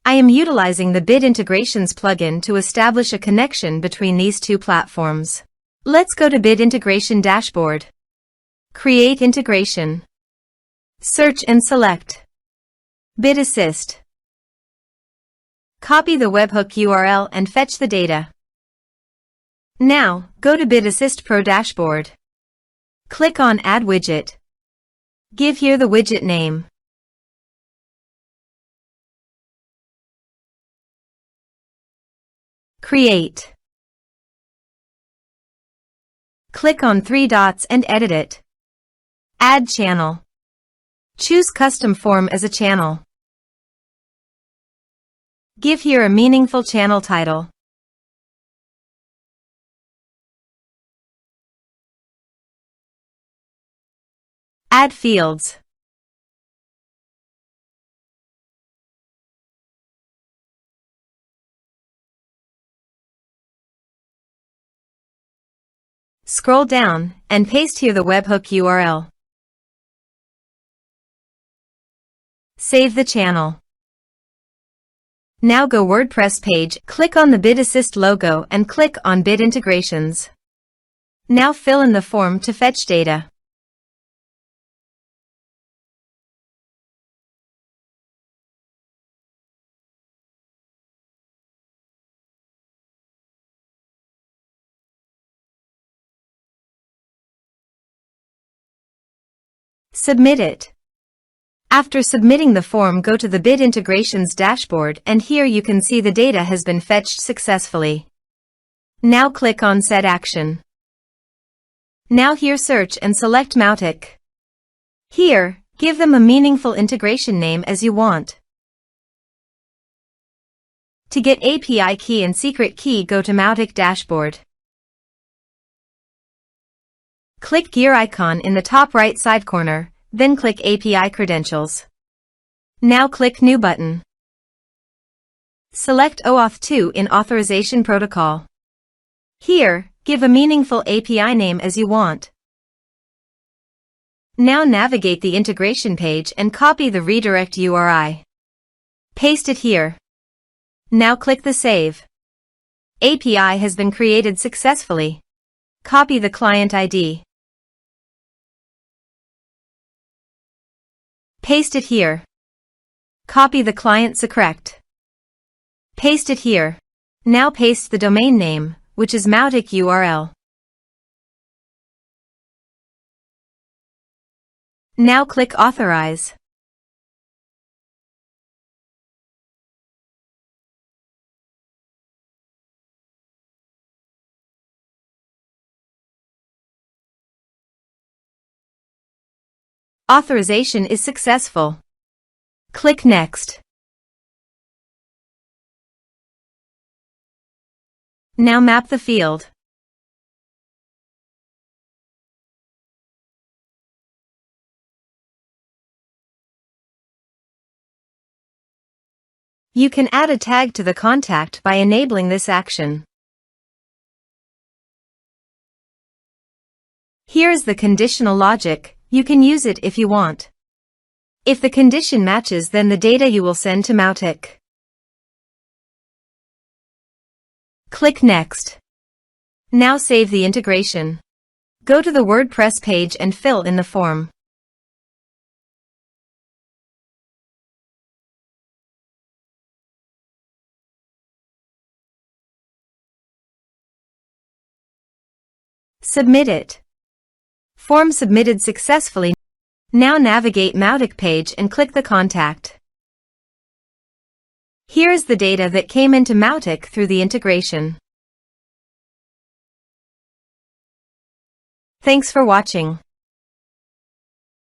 I am utilizing the Bid Integrations plugin to establish a connection between these two platforms. Let's go to Bid Integration Dashboard. Create Integration. Search and select Bid Assist. Copy the webhook URL and fetch the data. Now, go to Bid Assist Pro Dashboard. Click on Add Widget. Give here the widget name. Create. Click on three dots and edit it. Add channel. Choose Custom Form as a channel. Give here a meaningful channel title. Add fields. Scroll down and paste here the webhook URL. Save the channel. Now go WordPress page, click on the Bid Assist logo and click on Bid Integrations. Now fill in the form to fetch data. Submit it. After submitting the form, go to the Bid Integrations dashboard and here you can see the data has been fetched successfully. Now click on Set Action. Now here search and select Mautic. Here, give them a meaningful integration name as you want. To get API key and secret key, go to Mautic dashboard. Click gear icon in the top right side corner, then click API credentials. Now click New button. Select OAuth 2 in Authorization Protocol. Here, give a meaningful API name as you want. Now navigate the integration page and copy the redirect URI. Paste it here. Now click the Save. API has been created successfully. Copy the client ID. Paste it here. Copy the client secret. Paste it here. Now paste the domain name, which is Mautic URL. Now click Authorize. Authorization is successful. Click Next. Now map the field. You can add a tag to the contact by enabling this action. Here is the conditional logic. You can use it if you want. If the condition matches, then the data you will send to Mautic. Click Next. Now save the integration. Go to the WordPress page and fill in the form. Submit it. Form submitted successfully. Now navigate Mautic page and click the contact. Here is the data that came into Mautic through the integration. Thanks for watching.